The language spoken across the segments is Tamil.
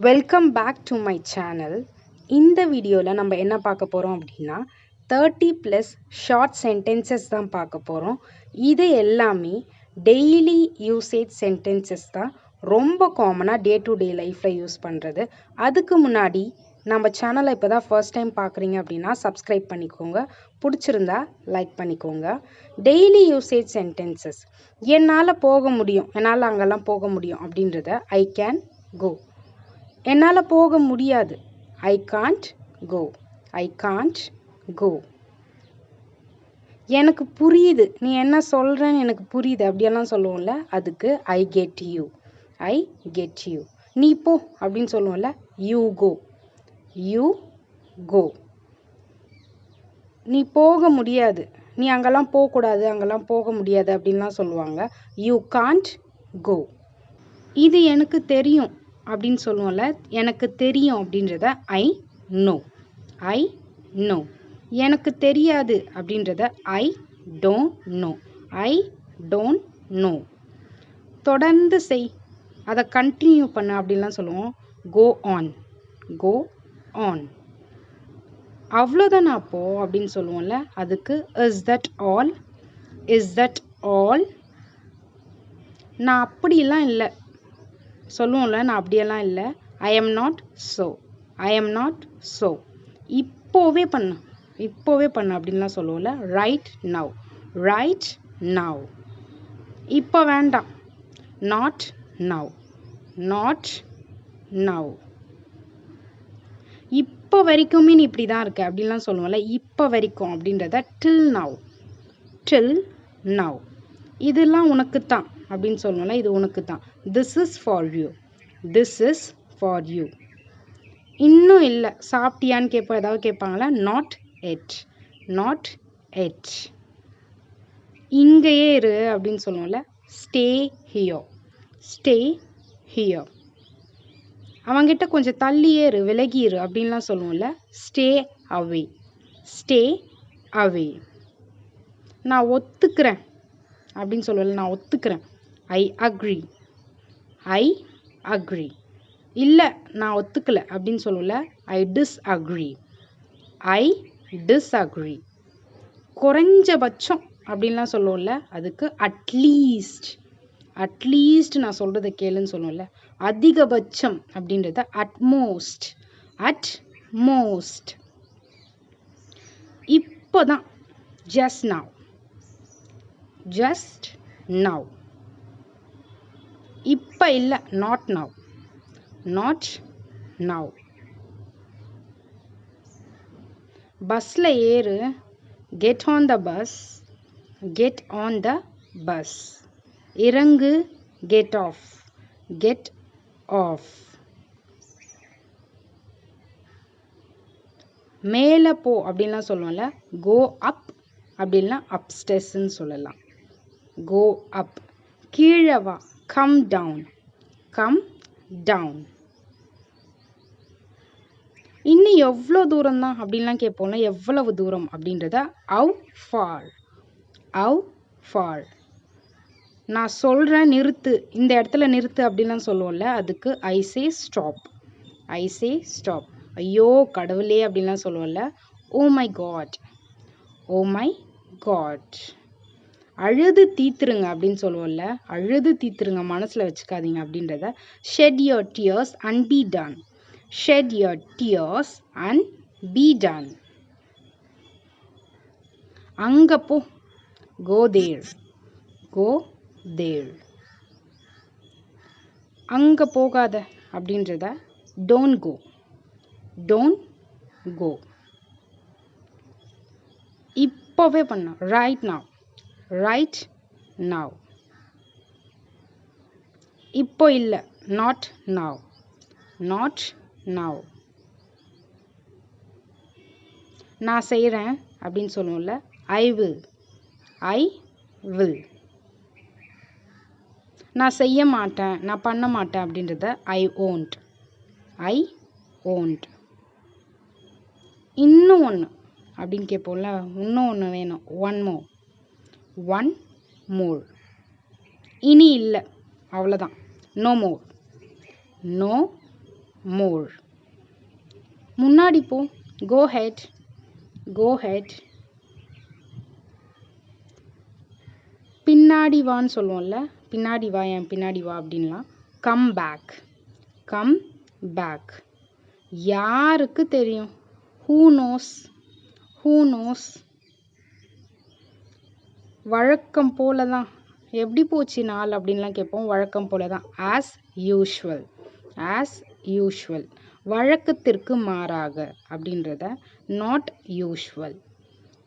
Welcome back to my channel. இந்த வீடியோவில் நம்ம என்ன பார்க்க போகிறோம் அப்படின்னா 30+ ஷார்ட் சென்டென்சஸ் தான் பார்க்க போகிறோம். இது எல்லாமே டெய்லி யூசேஜ் சென்டென்சஸ் தான், ரொம்ப காமனாக டே டு டே லைஃப்பில் யூஸ் பண்ணுறது. அதுக்கு முன்னாடி நம்ம சேனலை இப்போ தான் ஃபர்ஸ்ட் டைம் பார்க்குறீங்க அப்படின்னா சப்ஸ்கிரைப் பண்ணிக்கோங்க, பிடிச்சிருந்தா லைக் பண்ணிக்கோங்க. டெய்லி யூசேஜ் சென்டென்சஸ், என்னால் போக முடியும், என்னால் அங்கெல்லாம் போக முடியும் அப்படின்றத ஐ கேன் கோ. என்னால் போக முடியாது, I can't go. I can't கோ. எனக்கு புரியுது, நீ என்ன சொல்கிறேன்னு எனக்கு புரியுது அப்படியெல்லாம் சொல்லுவோம்ல, அதுக்கு I get you. I get you. நீ போ அப்படின்னு சொல்லுவோம்ல, யூ கோ. You go. நீ போக முடியாது, நீ அங்கெல்லாம் போகக்கூடாது, அங்கெல்லாம் போக முடியாது அப்படின்லாம் சொல்லுவாங்க, யூ காண்ட் கோ. இது எனக்கு தெரியும் அப்படின்னு சொல்லுவோம்ல, எனக்கு தெரியும் அப்படின்றத ஐ நோ. I know. எனக்கு தெரியாது அப்படின்றத I don't know. I don't know. தொடர்ந்து செய், அதை கண்டினியூ பண்ண அப்படின்லாம் சொல்லுவோம், கோ ஆன். Go on. அவ்வளோதான் அப்போ அப்படின்னு சொல்லுவோம்ல, அதுக்கு is that all. Is that all. நான் அப்படிலாம் இல்லை சொல்லுவோம்ல, நான் அப்படியெல்லாம் இல்லை, I am not so. I am not so. இப்போவே பண்ணு, இப்போவே பண்ணு அப்படின்லாம் சொல்லுவோம்ல, ரைட் நவ். Right now. இப்போ வேண்டாம், நாட் நவ். Not now. இப்போ வரைக்குமே நீ இப்படி தான் இருக்க அப்படின்லாம் சொல்லுவோம்ல, இப்போ வரைக்கும் அப்படின்றத டில் நவ். Till now. இதெல்லாம் உனக்கு தான் அப்படின்னு சொல்லுவோம்ல, இது உனக்கு தான், this is for you. This is for you. இன்னும் இல்லை, சாப்பிட்டியான்னு கேட்போம், ஏதாவது கேட்பாங்களா, நாட் எட். Not yet. இங்கேயே இரு அப்படின்னு சொல்லுவோம்ல, ஸ்டே ஹியர். Stay here. அவங்கிட்ட கொஞ்சம் தள்ளியே இரு, விலகிரு அப்படின்லாம் சொல்லுவோம்ல, ஸ்டே அவே. Stay away. நான் ஒத்துக்கிறேன் அப்படின்னு சொல்லுவேன்ல, நான் ஒத்துக்கிறேன், ஐ அக்ரி. I agree. இல்லை நான் ஒத்துக்கலை அப்படின்னு சொல்லுவேன்ல, ஐ டிஸ்அக்ரி. I disagree. குறைஞ்சபட்சம் அப்படின்லாம் சொல்லுவோம்ல, அதுக்கு அட்லீஸ்ட். அட்லீஸ்ட் நான் சொல்கிறத கேளுன்னு சொல்லுவோம்ல, அதிகபட்சம் அப்படின்றத அட்மோஸ்ட். அட்மோஸ்ட். இப்போ தான், ஜஸ்ட் நவ். Just now. இப்போ இல்லை, நாட் நவ். Not now. பஸ்ஸில் ஏறு, get on the bus. Get on the bus. இறங்கு, கெட் ஆஃப். Get off. மேலே போ அப்படின்லாம் சொல்லுவோம்ல, கோ அப் அப்படின்லாம் அப்ஸ்டெஸ்ன்னு சொல்லலாம், கோ அப். கீழே வா, கம் டவுன். Come down. இன்னும் எவ்வளோ தூரம் தான் அப்படின்லாம் கேட்போம்ல, எவ்வளவு தூரம் அப்படின்றத ஹவ் ஃபார். Have for. நான் சொல்கிறேன் நிறுத்து, இந்த இடத்துல நிறுத்து அப்படின்லாம் சொல்லுவோம்ல, அதுக்கு ஐ சே ஸ்டாப். ஐ சே ஸ்டாப். ஐயோ கடவுளே அப்படின்லாம் சொல்லுவோம்ல, oh my god. Oh my god. அழுது தீத்துருங்க அப்படின்னு சொல்லுவோம்ல, அழுது தீத்துருங்க, மனசில் வச்சுக்காதீங்க அப்படின்றத shed your tears and be done. Shed your tears and be done. அங்க போ, go there. Go there. அங்க போகாத அப்படின்றத don't go. Don't go. இப்போவே பண்ண, right now. Right now. இப்போ இல்லை, not now. Not now. நான் செய்கிறேன் அப்படின்னு சொல்லுவோம்ல, ஐ வில். I will. நான் செய்ய மாட்டேன், நான் பண்ண மாட்டேன் அப்படின்றத ஐ ஓன்ட். I won't. இன்னும் ஒன்று அப்படின்னு கேட்போம்ல, இன்னும் ஒன்று வேணும், ஒன் மோர். One more. இனி இல்லை, அவ்வளோதான், நோ மோர். No more. முன்னாடி போ. Go ahead. Go ahead. பின்னாடி வான்னு சொல்லுவோம்ல, பின்னாடி வா, என் பின்னாடி வா அப்படின்லாம். Come back. Come back. யாருக்கு தெரியும்? Who knows? Who knows? வழக்கம் போல தான். எப்படி போச்சு நாள் அப்படின்லாம் கேட்போம். வழக்கம் போல தான். As usual. As usual. வழக்கத்திற்கு மாறாக அப்படின்றத not usual.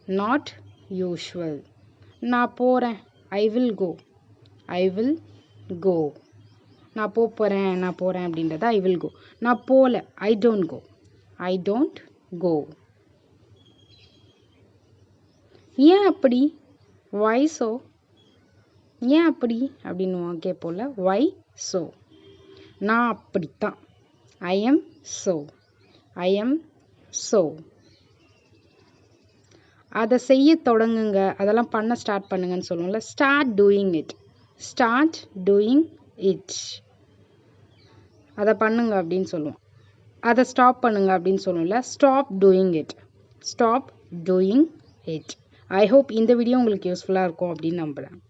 Not usual. நான் போகிறேன். I will go. I will go. நான் போகிறேன் அப்படின்றத I will go. நான் போகல. I don't go. I don't go. ஏன் அப்படி? Why so? ஏன் அப்படி அப்படின்னு கேட்போம்ல. Why so? நான் அப்படித்தான். I am so. I am so. அதை செய்ய தொடங்குங்க, அதெல்லாம் பண்ண ஸ்டார்ட் பண்ணுங்கன்னு சொல்லுவோம்ல. Start doing it. Start doing it. அதை பண்ணுங்க அப்படின்னு சொல்லுவோம். அதை ஸ்டாப் பண்ணுங்க அப்படின்னு சொல்லுவோம்ல. Stop doing it. Stop doing it. I hope இந்த வீடியோ உங்களுக்கு யூஸ்ஃபுல்லாக இருக்கும் அப்படின்னு நம்புகிறேன்.